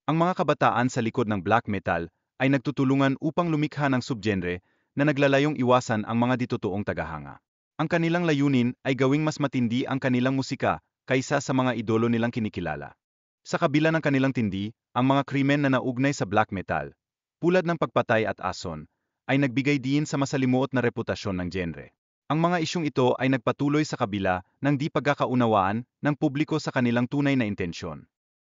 Ang mga kabataan sa likod ng black metal ay nagtutulungan upang lumikha ng subgenre na naglalayong iwasan ang mga ditotoong tagahanga. Ang kanilang layunin ay gawing mas matindi ang kanilang musika kaysa sa mga idolo nilang kinikilala. Sa kabila ng kanilang tindi, ang mga krimen na naugnay sa black metal, tulad ng pagpatay at ason, ay nagbigay diin sa masalimuot na reputasyon ng genre. Ang mga isyung ito ay nagpatuloy sa kabila ng di pagkakaunawaan ng publiko sa kanilang tunay na intensyon.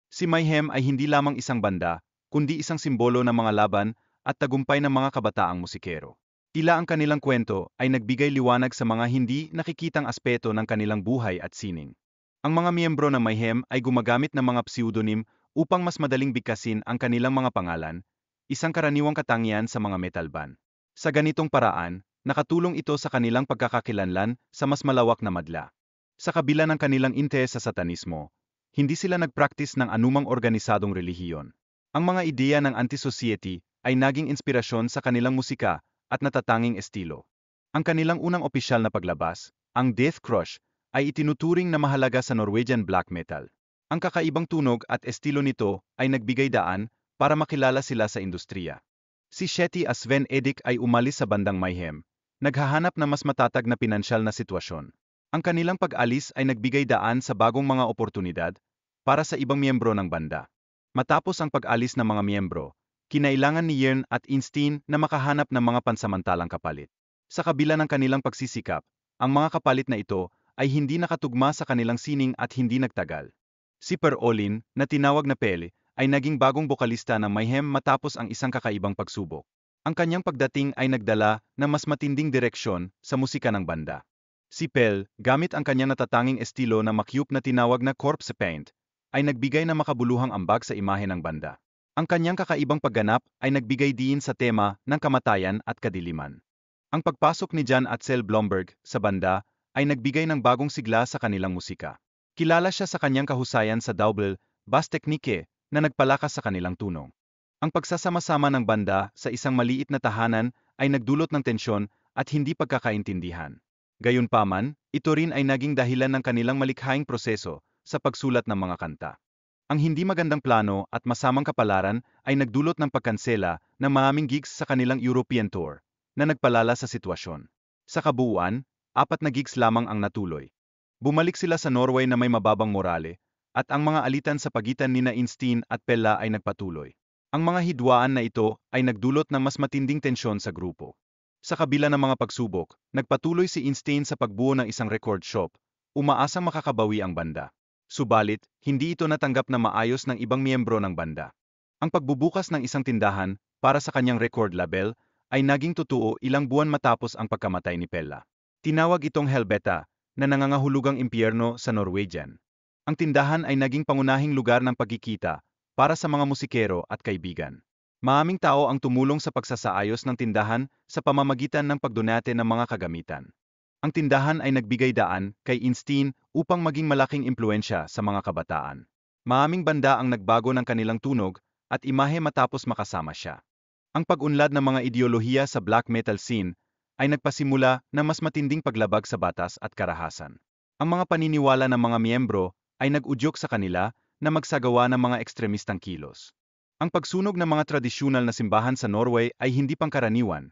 Si Mayhem ay hindi lamang isang banda, kundi isang simbolo ng mga laban at tagumpay ng mga kabataang musikero. Tila ang kanilang kwento ay nagbigay liwanag sa mga hindi nakikitang aspeto ng kanilang buhay at sining. Ang mga miyembro ng Mayhem ay gumagamit ng mga pseudonym upang mas madaling bigkasin ang kanilang mga pangalan, isang karaniwang katangian sa mga metal band. Sa ganitong paraan, nakatulong ito sa kanilang pagkakakilanlan sa mas malawak na madla. Sa kabila ng kanilang interes sa satanismo, hindi sila nagpractice ng anumang organisadong relihiyon. Ang mga ideya ng anti-society ay naging inspirasyon sa kanilang musika at natatanging estilo. Ang kanilang unang opisyal na paglabas, ang Death Crush, ay itinuturing na mahalaga sa Norwegian black metal. Ang kakaibang tunog at estilo nito ay nagbigay daan para makilala sila sa industriya. Si Shetty as Sven Edik ay umalis sa bandang Mayhem, naghahanap na mas matatag na pinansyal na sitwasyon. Ang kanilang pag-alis ay nagbigay daan sa bagong mga oportunidad para sa ibang miyembro ng banda. Matapos ang pag-alis ng mga miyembro, kinailangan ni Jørn at Instein na makahanap ng mga pansamantalang kapalit. Sa kabila ng kanilang pagsisikap, ang mga kapalit na ito ay hindi nakatugma sa kanilang sining at hindi nagtagal. Si Per Olin, na tinawag na Pele, ay naging bagong bokalista ng Mayhem matapos ang isang kakaibang pagsubok. Ang kanyang pagdating ay nagdala ng mas matinding direksyon sa musika ng banda. Si Pele, gamit ang kanyang natatanging estilo na makyup na tinawag na corpse paint, ay nagbigay ng makabuluhang ambag sa imahe ng banda. Ang kanyang kakaibang pagganap ay nagbigay diin sa tema ng kamatayan at kadiliman. Ang pagpasok ni Jan Atzel Blomberg sa banda ay nagbigay ng bagong sigla sa kanilang musika. Kilala siya sa kanyang kahusayan sa double bass technique na nagpalakas sa kanilang tunog. Ang pagsasama-sama ng banda sa isang maliit na tahanan ay nagdulot ng tensyon at hindi pagkakaintindihan. Gayunpaman, ito rin ay naging dahilan ng kanilang malikhaing proseso sa pagsulat ng mga kanta. Ang hindi magandang plano at masamang kapalaran ay nagdulot ng pagkansela ng maraming gigs sa kanilang European tour na nagpalala sa sitwasyon. Sa kabuuan, 4 na gigs lamang ang natuloy. Bumalik sila sa Norway na may mababang morale, at ang mga alitan sa pagitan nina Instein at Pella ay nagpatuloy. Ang mga hidwaan na ito ay nagdulot ng mas matinding tensyon sa grupo. Sa kabila ng mga pagsubok, nagpatuloy si Instein sa pagbuo ng isang record shop, umaasang makakabawi ang banda. Subalit, hindi ito natanggap na maayos ng ibang miyembro ng banda. Ang pagbubukas ng isang tindahan para sa kanyang record label ay naging totoo ilang buwan matapos ang pagkamatay ni Pella. Tinawag itong Helvete, na nangangahulugang impyerno sa Norwegian. Ang tindahan ay naging pangunahing lugar ng pagkikita para sa mga musikero at kaibigan. Maraming tao ang tumulong sa pagsasaayos ng tindahan sa pamamagitan ng pagdonate ng mga kagamitan. Ang tindahan ay nagbigay daan kay Instein upang maging malaking impluensya sa mga kabataan. Maraming banda ang nagbago ng kanilang tunog at imahe matapos makasama siya. Ang pag-unlad ng mga ideolohiya sa black metal scene ay nagpasimula ng mas matinding paglabag sa batas at karahasan. Ang mga paniniwala ng mga miyembro ay nag-udyok sa kanila na magsagawa ng mga ekstremistang kilos. Ang pagsunog ng mga tradisyonal na simbahan sa Norway ay hindi pangkaraniwan,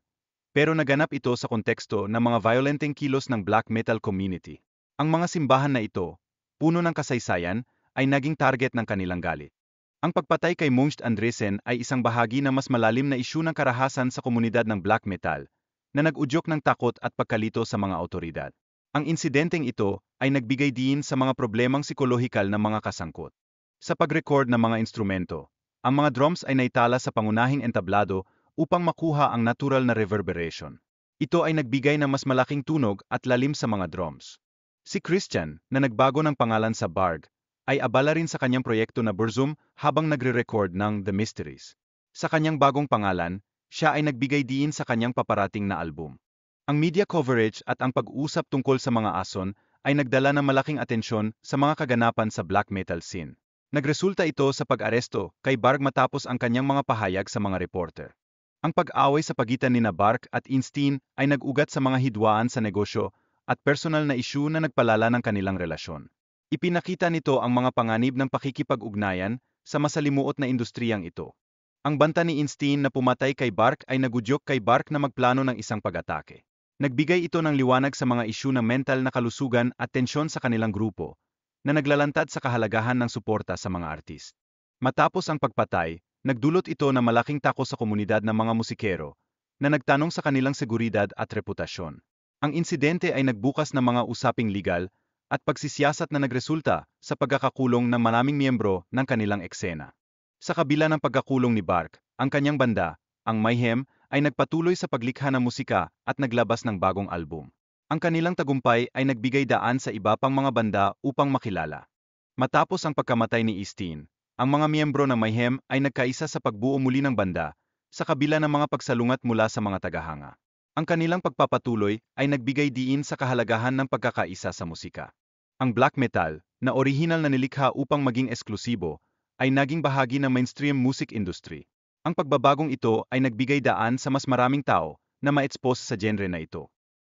pero naganap ito sa konteksto ng mga violenteng kilos ng black metal community. Ang mga simbahan na ito, puno ng kasaysayan, ay naging target ng kanilang galit. Ang pagpatay kay Mungst Andresen ay isang bahagi ng mas malalim na isyu ng karahasan sa komunidad ng black metal, na nag-udyok ng takot at pagkalito sa mga awtoridad. Ang insidenteng ito ay nagbigay diin sa mga problemang psikolohikal ng mga kasangkot. Sa pag-record ng mga instrumento, ang mga drums ay naitala sa pangunahing entablado upang makuha ang natural na reverberation. Ito ay nagbigay ng mas malaking tunog at lalim sa mga drums. Si Christian, na nagbago ng pangalan sa Barg, ay abala rin sa kanyang proyekto na Burzum habang nagre-record ng The Mysteries. Sa kanyang bagong pangalan, siya ay nagbigay diin sa kanyang paparating na album. Ang media coverage at ang pag-uusap tungkol sa mga ason ay nagdala ng malaking atensyon sa mga kaganapan sa black metal scene. Nagresulta ito sa pag-aresto kay Barg matapos ang kanyang mga pahayag sa mga reporter. Ang pag-away sa pagitan nina Barg at Instein ay nag-ugat sa mga hidwaan sa negosyo at personal na isyu na nagpalala ng kanilang relasyon. Ipinakita nito ang mga panganib ng pakikipag-ugnayan sa masalimuot na industriyang ito. Ang banta ni Einstein na pumatay kay Bark ay nagudyok kay Bark na magplano ng isang pag-atake. Nagbigay ito ng liwanag sa mga isyu ng mental na kalusugan at tensyon sa kanilang grupo, na naglalantad sa kahalagahan ng suporta sa mga artist. Matapos ang pagpatay, nagdulot ito ng malaking takot sa komunidad ng mga musikero, na nagtanong sa kanilang seguridad at reputasyon. Ang insidente ay nagbukas ng mga usaping legal at pagsisiyasat na nagresulta sa pagkakakulong ng maraming miyembro ng kanilang eksena. Sa kabila ng pagkakulong ni Bark, ang kanyang banda, ang Mayhem, ay nagpatuloy sa paglikha ng musika at naglabas ng bagong album. Ang kanilang tagumpay ay nagbigay daan sa iba pang mga banda upang makilala. Matapos ang pagkamatay ni Einstein, ang mga miyembro ng Mayhem ay nagkaisa sa pagbuo muli ng banda, sa kabila ng mga pagsalungat mula sa mga tagahanga. Ang kanilang pagpapatuloy ay nagbigay diin sa kahalagahan ng pagkakaisa sa musika. Ang black metal, na orihinal na nilikha upang maging eksklusibo, ay naging bahagi ng mainstream music industry. Ang pagbabagong ito ay nagbigay daan sa mas maraming tao na ma-expose sa genre na ito.